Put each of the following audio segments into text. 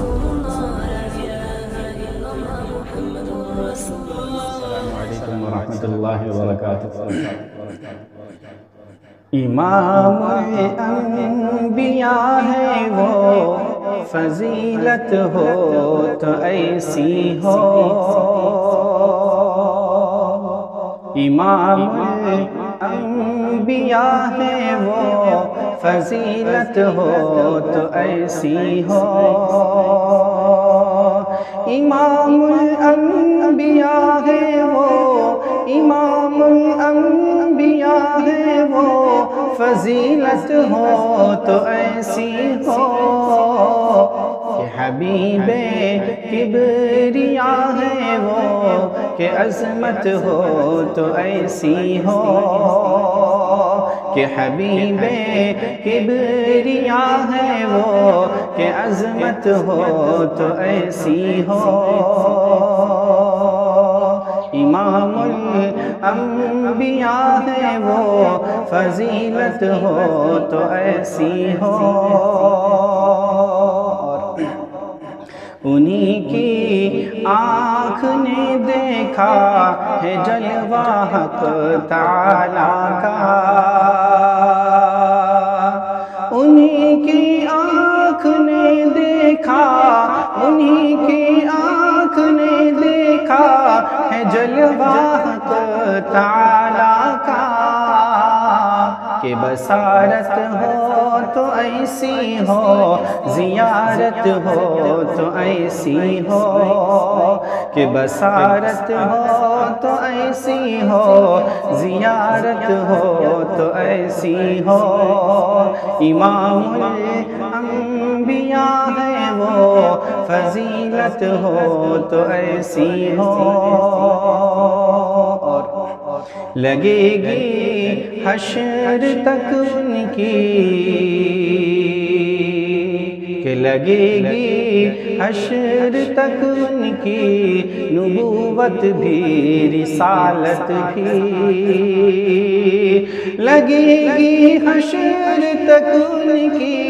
السلام علیکم ورحمۃ اللہ وبرکاتہ۔ امام الانبیاء ہے وہ، فضیلت ہو تو ایسی ہو۔ امام الانبیاء ہے وہ، فضیلت ہو تو ایسی ہو۔ امام الانبیاء ہے وہ، امام الانبیاء ہے وہ، فضیلت ہو تو ایسی ہو کہ حبیب کبریاء ہے وہ، کہ عظمت ہو تو ایسی ہو کہ حبیب کبریاء ہے وہ، کہ عظمت ہو تو ایسی ہو۔ امام الانبیاء ہے وہ، فضیلت ہو تو ایسی ہو۔ انہی کی آنکھ نے دیکھا ہے جلوہ حق تعالیٰ کا، انہی کی آنکھ نے دیکھا، انہی کی آنکھ نے دیکھا ہے جلوہ حق تعالیٰ کا، کہ بصارت ہو تو ایسی ہو، زیارت ہو تو ایسی ہو، کہ بصارت ہو تو ایسی ہو، زیارت ہو تو ایسی ہو۔ امام الانبیاء ہے وہ، فضیلت ہو تو ایسی ہو۔ لگے گی حشر تک ان کی، کہ لگے گی حشر تک ان کی، نبوت بھی رسالت بھی، لگے گی حشر تک ان کی،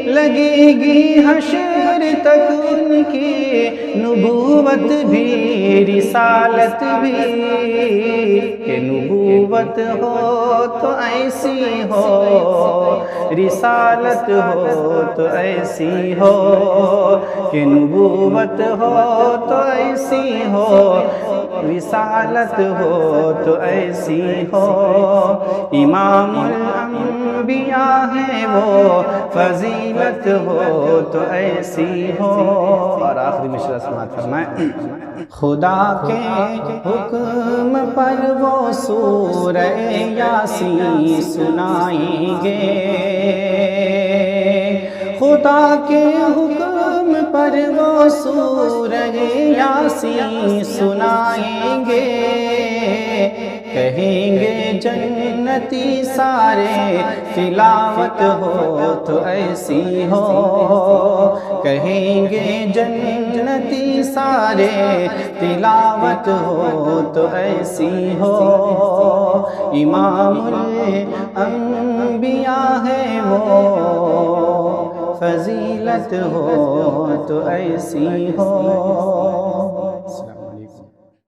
لگے گی حشر تک ان کی، نبوت بھی رسالت بھی، کہ نبوت ہو تو ایسی ہو، رسالت ہو تو ایسی ہو، کہ نبوت ہو تو ایسی ہو، رسالت ہو تو ایسی ہو۔ امام الانبیاء ہے وہ، فضیلت ہو تو ایسی ہو۔ اور آخری مشرع سماعت فرمائیں۔ خدا کے حکم پر وہ سورہ یاسین سنائیں گے، خدا کے حکم پر وہ سورہ یاسین سنائیں گے، کہیں گے جنتی سارے تلاوت ہو تو ایسی ہو، کہیں گے جنتی سارے تلاوت ہو تو ایسی ہو۔ امام الانبیاء ہے وہ، فضیلت ہو تو ایسی ہو۔